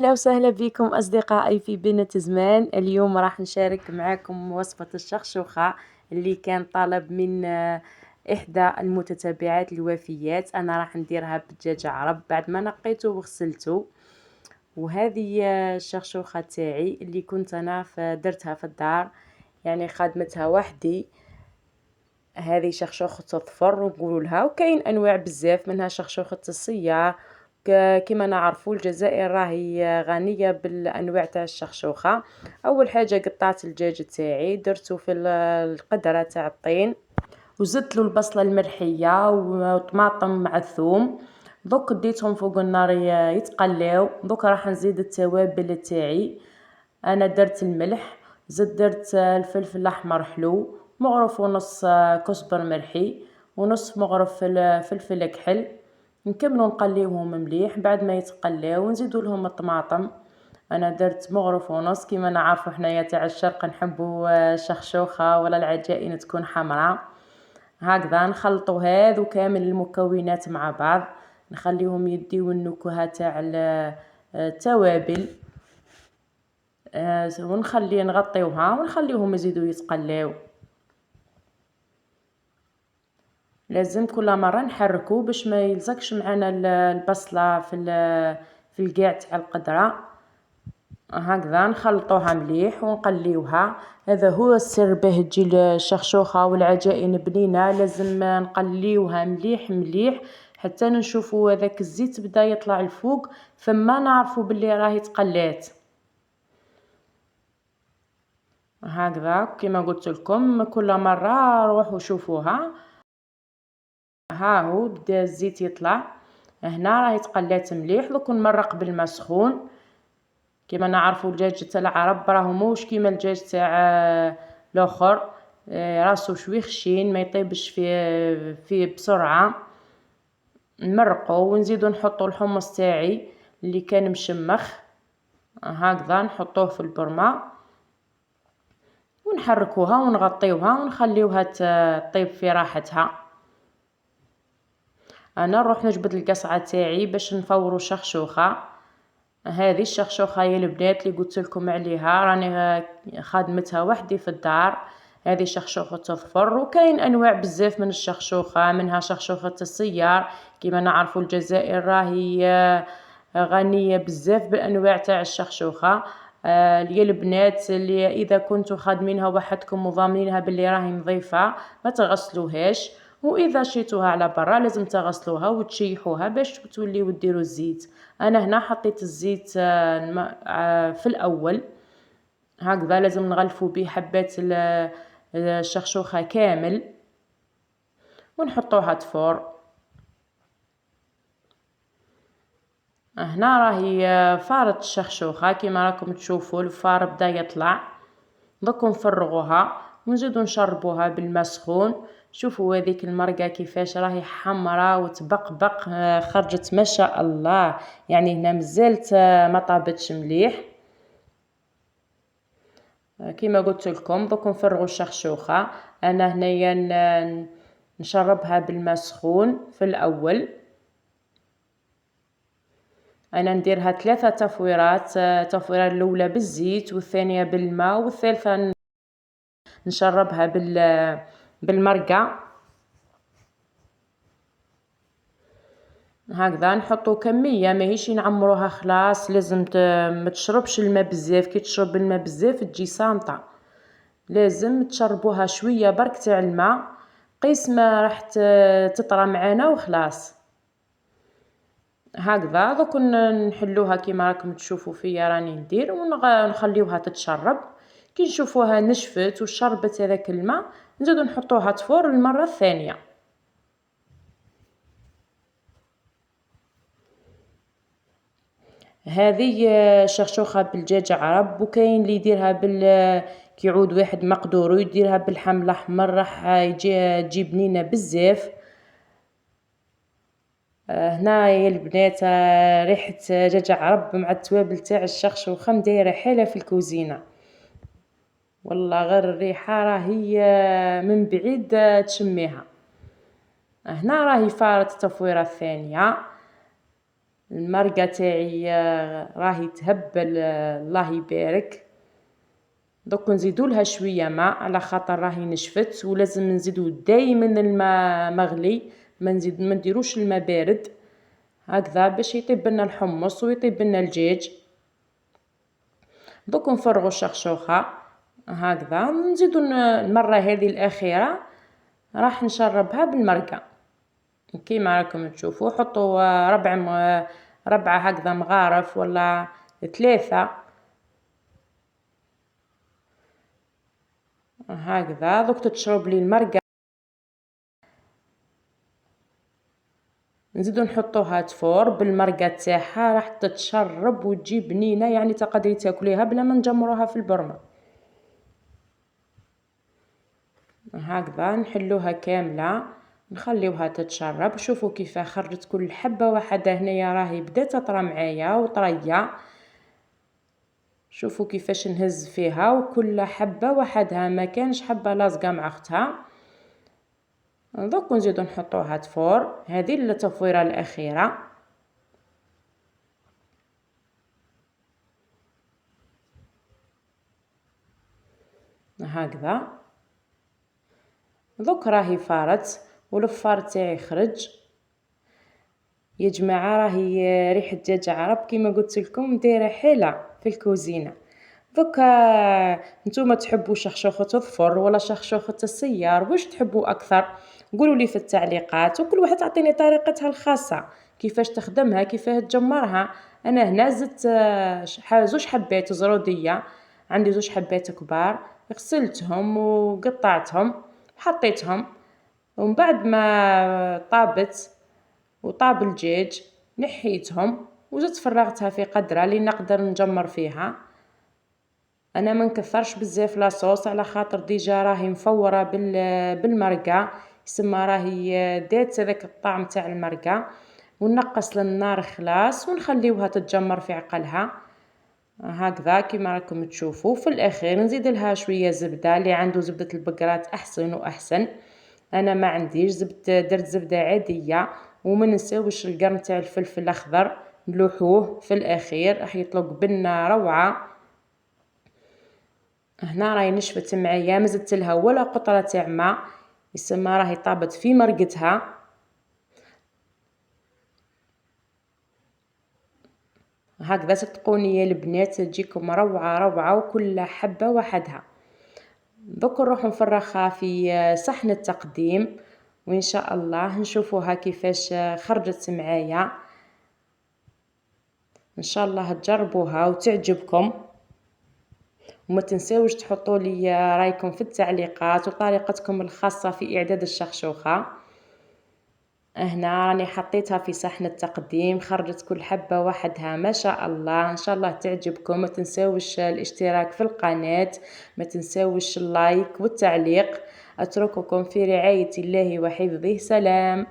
أهلا وسهلا بكم أصدقائي في بنت زمان. اليوم راح نشارك معاكم وصفة الشخشوخة اللي كان طلب من إحدى المتتبعات الوفيات. أنا راح نديرها بالدجاج عرب بعد ما نقيته وغسلته. وهذه الشخشوخة تاعي اللي كنت أنا درتها في الدار، يعني خدمتها وحدي. هذه شخشوخة الظفر نقولوا لها، وكاين انواع بزاف منها شخشوخة الصيار. كما نعرفوا الجزائر راهي غنية بالانواع تاع الشخشوخة. اول حاجة قطعت الدجاج تاعي، درته في القدرة تاع الطين، وزدت له البصلة الملحية وطماطم مع الثوم. دوك ديتهم فوق النار يتقلاو. دوك راح نزيد التوابل تاعي. انا درت الملح، درت الفلفل الاحمر حلو مغرف، ونص كزبر مرحي، ونص مغرف فلفل كحل. نكملوا نقليوهم مليح. بعد ما يتقلاو نزيدوا لهم الطماطم. انا درت مغرف ونص. كيما نعرفوا حنايا تاع الشرق نحبوا الشخشوخه ولا العجائن تكون حمراء. هكذا نخلطوا هذو كامل المكونات مع بعض، نخليهم يديو النكهه تاع التوابل. ونخلي نغطيوها ونخليهم يزيدوا يتقلاو. لازم كل مره نحركو باش ما يلزقش معنا البصله في القاع تاع القدره. هكذا نخلطوها مليح ونقليوها. هذا هو السر باه تجي الشخشوخه والعجائن بنينه، لازم نقليوها مليح مليح حتى نشوفوا هذاك الزيت بدا يطلع الفوق، ثم نعرفوا باللي راهي تقلات. هكذا كما قلت لكم كل مره روحوا شوفوها. ها هو بدا الزيت يطلع، هنا راهي تقلات مليح. دوك نمرق بالماء سخون. كما نعرفوا الدجاج تاع العرب راهو موش كيما الدجاج تاع الاخر، راسو شوي خشين ما يطيبش فيه بسرعه. نمرقو ونزيدو نحطو الحمص تاعي اللي كان مشمخ، هكذا نحطوه في البرمه ونحركوها ونغطيوها ونخليوها تطيب في راحتها. انا نروح نجبد القصعه تاعي باش نفورو شخشوخه. هذه الشخشوخه يا البنات اللي قلت لكم عليها راني خادمتها وحدي في الدار. هذه شخشوخه تظفر، وكاين انواع بزاف من الشخشوخه، منها شخشوخه الصيار. كما نعرفوا الجزائر راهي غنيه بزاف بالانواع تاع الشخشوخه. يا البنات اللي اذا كنتوا خادمينها وحدكم وضامنينها باللي راهي نظيفه ما تغسلوهاش، واذا شيتوها على برا لازم تغسلوها وتشيحوها باش توليو ديروا الزيت. انا هنا حطيت الزيت في الاول. هكذا لازم نغلفوا به حبات الشخشوخه كامل ونحطوها تفور. هنا راهي فارت الشخشوخه كما راكم تشوفوا الفار بدا يطلع. دوك نفرغوها ونزيدو نشربوها بالماء سخون. شوفوا هذيك المرقه كيفاش راهي حمراء وتبقبق، خرجت ما شاء الله. يعني هنا مازالت ما طابتش مليح. كما قلت لكم دوك نفرغوا الشخشوخه. انا هنايا نشربها بالماء سخون في الاول. انا نديرها 3 تفويرات، التفويره الاولى بالزيت والثانيه بالماء والثالثه نشربها بالمرقه. هكذا نحطو كميه ماهيش نعمروها خلاص. لازم ما تشربش الماء بزاف، كي تشرب الماء بزاف تجي صامطه. لازم تشربوها شويه برك تاع الماء قيس ما راح تطرى معانا وخلاص. هكذا دوك نحلوها كيما راكم تشوفوا فيا راني ندير ونخليوها تتشرب. كي نشوفوها نشفت وشربت هذاك الماء نزيدو نحطوها تفور المره الثانيه. هذه شخشوخه بالدجاج عرب. وكاين اللي يديرها كيعود واحد مقدور ويديرها باللحم الاحمر، راح تجي بنينه بزاف. هنا يا البنات ريحه دجاج عرب مع التوابل تاع الشخشوخه دايره حاله في الكوزينه. والله غير الريحه راهي من بعيد تشميها. هنا راهي فارت التفويره الثانيه. المرقة تاعي راهي تهبل، الله يبارك. دوك نزيدو لها شويه ماء على خاطر راهي نشفت، ولازم نزيدو دايما الماء مغلي، ما نديروش الماء بارد هكذا باش يطيب لنا الحمص ويطيب لنا الدجاج. دوك نفرغوا الشخشوخه هكذا، نزيدو المره هذه الاخيره راح نشربها بالمرقه كيما راكم تشوفوا. حطوا ربعه هكذا مغارف ولا 3 هكذا. دوك تشرب لي المرقه، نزيدو نحطوها تفور بالمرقه تاعها، راح تتشرب وتجي بنينه، يعني تقدري تاكليها بلا ما نجمروها في البرمه هكذا. نحلوها كامله نخليوها تتشرب. شوفوا كيف خرجت كل حبه واحده، هنايا راهي بدات تطرى معايا وطريه. شوفوا كيفاش نهز فيها وكل حبه وحدها، ما كانش حبه لازقه مع اختها. دوك نزيدو نحطوها تفور، هذه التفويره الاخيره هكذا. دوك راهي فارت والفار تاعي خرج. يا جماعه راهي ريحه دجاج عرب كيما قلت لكم دايره حيله في الكوزينه. دوكا نتوما تحبوا شخشوخة الظفر ولا شخشوخة السيار؟ واش تحبوا اكثر؟ قولوا لي في التعليقات، وكل واحد تعطيني طريقتها الخاصه كيفاش تخدمها كيفاش تجمرها. انا هنا زدت زوج حبات زروديه، عندي زوج حبات كبار، غسلتهم وقطعتهم حطيتهم، ومن بعد ما طابت وطاب الدجاج نحيتهم وزدت فرغتها في قدره اللي نقدر نجمر فيها. انا ما نكثرش بزاف لاصوص على خاطر ديجا راهي مفوره بالمرقه، يسمى راهي دات هذاك الطعم تاع المرقه. ونقص للنار خلاص ونخليوها تتجمر في عقلها هكذا كيما راكم تشوفوا. في الاخير نزيد لها شويه زبده، اللي عنده زبده البقرات احسن واحسن، انا ما عنديش درت زبده عاديه. وما ننساوش القرن تاع الفلفل الاخضر نلوحوه في الاخير، راح يطلق بنا روعه. هنا راهي نشفت معايا، ما زدت لها ولا قطره تاع ماء، يسمى راهي طابت في مرقتها هكذا. صدقوني يا البنات تجيكم روعه روعه وكل حبه وحدها. دوك نروح نفرخها في صحن التقديم، وان شاء الله نشوفوها كيفاش خرجت معايا. ان شاء الله تجربوها وتعجبكم، وما تنساوش تحطوا لي رايكم في التعليقات وطريقتكم الخاصه في اعداد الشخشوخه. هنا راني حطيتها في صحن التقديم، خرجت كل حبه وحدها ما شاء الله. ان شاء الله تعجبكم، ما تنساوش الاشتراك في القناه، ما تنساوش اللايك والتعليق. اترككم في رعايه الله وحفظه، سلام.